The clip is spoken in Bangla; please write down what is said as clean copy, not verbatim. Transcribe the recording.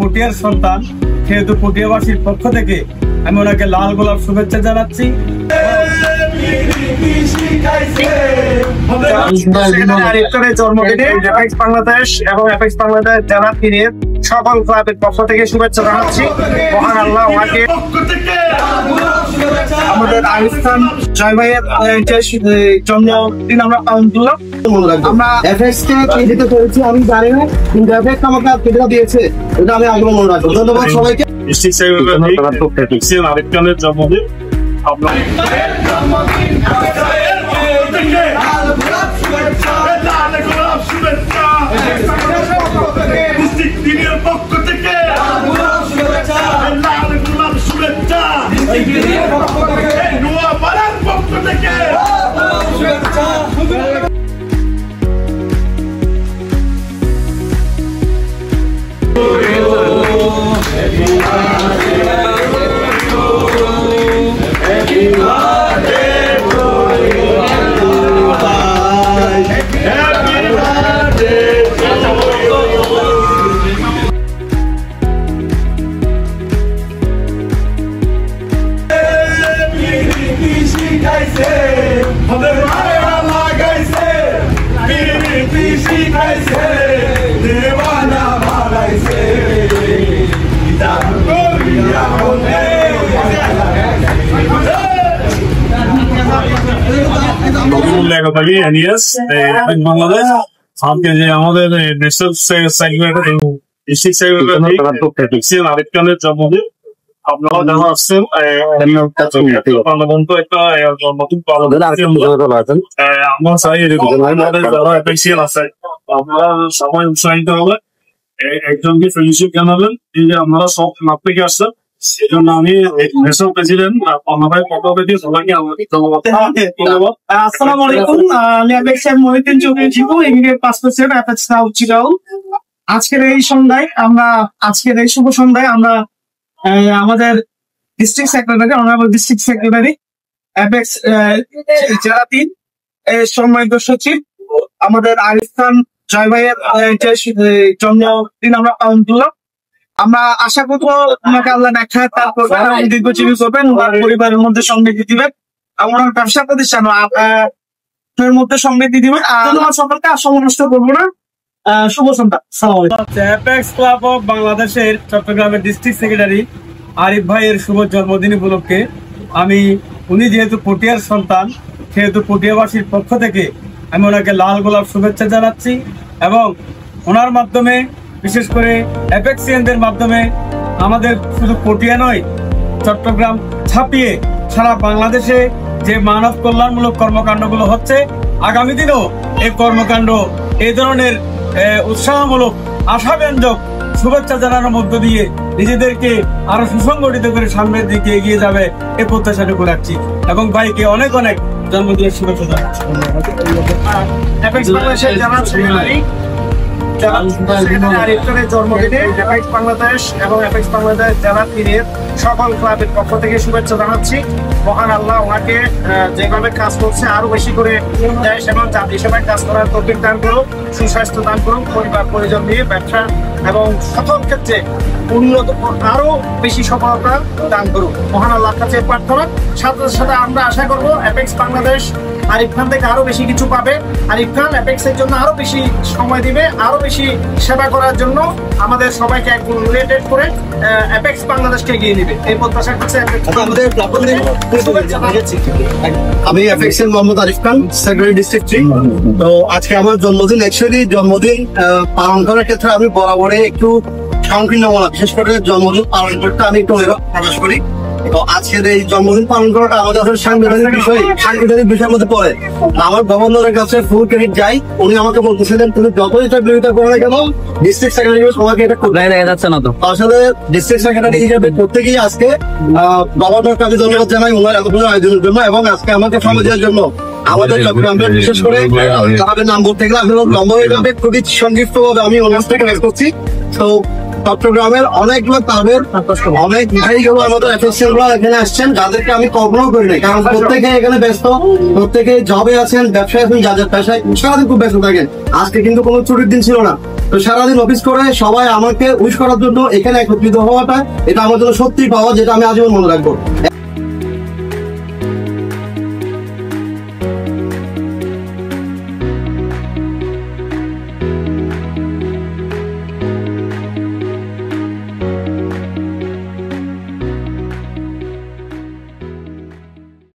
পটিয়ার সন্তান, সেহেতু পটিয়াবাসীর পক্ষ থেকে আমি ওনাকে লাল গোলাপ শুভেচ্ছা জানাচ্ছি। জন্মদিনে অ্যাপেক্স বাংলাদেশ এবং অ্যাপেক্স বাংলাদেশ জেলা টিমের সকল ক্লাবের পক্ষ থেকে শুভেচ্ছা জানাচ্ছি। মহান আল্লাহ ওনাকে আমাদের আরিফ খান জয় ভাইয়ের জন্মদিন আমরা পালন করলাম। আমরা এফএক্স কে ক্রেডিট করেছি আমি জানি না, কিন্তু এফএক্স আমাকে ক্রেডিট দিয়েছে, এটা আমি আগ্রহ মনে রাখবো। ধন্যবাদ সবাইকে। আরিফ খানের জন্মদিন বাংলাদেশ আজকে যে আমাদের আরিফ খানের জন্মদিন, আপনারা যারা আসছেন আমরা চাই যারা অ্যাপেক্সিয়াল আছে আপনারা সবাই উৎসাহিত হবে, একজনকে ফেলোশিপ জানাবেন এই যে আপনারা সব মাঠ থেকে আসছেন। সেই জন্য আমি ন্যাশনাল প্রেসিডেন্ট ভাই পক্ষ থেকে সবাইকে ধন্যবাদ। আসসালামু আলাইকুম, আমি অ্যাপেক্সের Mohiuddin Chowdhury Jibu, MBA pass president Apex south Chittagong. আজকের এই শুভ সন্ধ্যায় আমরা আমাদের district secretary honourable district secretary Apex জেলা ৩ সম্মানিত সচিব আমাদের আরিফ খান জয় ভাইয়ের জন্মদিন আমরা পালন করলাম। আমরা আশা করবো ওনাকে আল্লাহ দেখা তারপর দীর্ঘজীবী করবেন, ওনার পরিবারের মধ্যে সমৃদ্ধি দিবেন, আমার ব্যবসা প্রতিষ্ঠান মধ্যে সমৃদ্ধি দিবেন। ধন্যবাদ সকলকে, আর সময় নষ্ট করবো না। শুভ সন্ধ্যা। অ্যাপেক্স ক্লাব অফ বাংলাদেশের চট্টগ্রামের ডিস্ট্রিক্ট সেক্রেটারি আরিফ ভাইয়ের শুভ জন্মদিন উপলক্ষে উনি যেহেতু পটিয়ার সন্তান, সেহেতু পটিয়াবাসীর পক্ষ থেকে আমি ওনাকে লাল গোলাপ শুভেচ্ছা জানাচ্ছি এবং ওনার মাধ্যমে বিশেষ করে অ্যাপেক্সিয়ানদের মাধ্যমে আমাদের শুধু পটিয়া নয়, চট্টগ্রাম ছাপিয়ে সারা বাংলাদেশে যে মানব কল্যাণমূলক কর্মকাণ্ডগুলো হচ্ছে, আগামী দিনেও এই কর্মকাণ্ড এই ধরনের উৎসাহমূলক আশাব্যঞ্জক শুভেচ্ছা জানানোর মধ্য দিয়ে নিজেদেরকে আরো সুসংগঠিত করে সামনের দিকে এগিয়ে যাবে এই প্রত্যাশাটুকু রাখছি এবং ভাইকে অনেক অনেক জন্মদিনের শুভেচ্ছা জানাচ্ছি। জন্মদিনে অ্যাপেক্স বাংলাদেশ এবং অ্যাপেক্স বাংলাদেশ জেলা টিমের সকল ক্লাবের পক্ষ থেকে শুভেচ্ছা জানাচ্ছি। মহান আল্লাহ ওনাকে যেভাবে কাজ করছে আরো বেশি করে দেশ এবং জাতি সেবায় কাজ করার তৌফিক দান করুন, সুস্বাস্থ্য দান করুন, পরিবার পরিজন নিয়ে ব্যবসা এবং সকল ক্ষেত্রে উন্নত আরো বেশি সফলতা দান করুন। মহান আল্লাহর কাছে প্রার্থনা। সাথে সাথে আমরা আশা করব অ্যাপেক্স বাংলাদেশ আরিফ খান থেকে আরো বেশি কিছু পাবে, আরিফ খান অ্যাপেক্স এর জন্য আরো বেশি সময় দিবে, আরো বেশি সেবা করার জন্য আমাদের সবাইকে এক রিলেটেড করে অ্যাপেক্স বাংলাদেশকে এগিয়ে নেবে এই প্রত্যাশা করছে। আমি অ্যাপেক্স এর মোহাম্মদ আরিফ খান, সেক্রেটারি ডিস্ট্রিক্ট 3। তো আজকে আমার জন্মদিন, অ্যাকচুয়ালি জন্মদিন পালন করার ক্ষেত্রে আমি বরাবরই একটু সংকীর্ণ বলা, বিশেষ করে জন্মদিন পালন করতে আমি একটু প্রকাশ করি। তো আজকের এই জন্মদিন পালন করাটা আমাদের আসলে সাংবিধানিক বিষয়ের মধ্যে পড়ে। আমার গভর্নরের কাছে ফুল ক্রেডিট যাই, উনি আমাকে বলতেছিলেন তুমি যতই এটা বিরোধিতা করো না কেন ডিস্ট্রিক্ট সেক্রেটারি তোমাকে এটা দেখা যাচ্ছে না। তো আসলে ডিস্ট্রিক্ট সেক্রেটারি হিসেবে করতে গিয়ে আজকে গভর্নর কাছে ধন্যবাদ জানাই ওনার এতগুলো আয়োজনের জন্য এবং আজকে আমাকে সময় দেওয়ার জন্য। আমাদের চট্টগ্রামের বিশেষ করে ক্লাবের নাম বলতে গেলে আসলে লম্বা খুবই সংক্ষিপ্ত ভাবে আমি ওনার থেকে করছি। তো চট্টগ্রামের অনেকগুলো ক্লাবের অনেক ভাইগুলো আমাদের অ্যাফিসিয়াল গুলো এখানে আসছেন, যাদেরকে আমি কখনো করি নাই, কারণ প্রত্যেকে এখানে ব্যস্ত, প্রত্যেকে জবে আছেন, ব্যবসায় আছেন, যাদের পেশায় সারাদিন খুব ব্যস্ত থাকেন। আজকে কিন্তু কোনো ছুটির দিন ছিল না, তো সারাদিন অফিস করে সবাই আমাকে উইশ করার জন্য এখানে একত্রিত হওয়াটা, এটা আমার জন্য সত্যি পাওয়া, যেটা আমি আজীবন মনে রাখবো।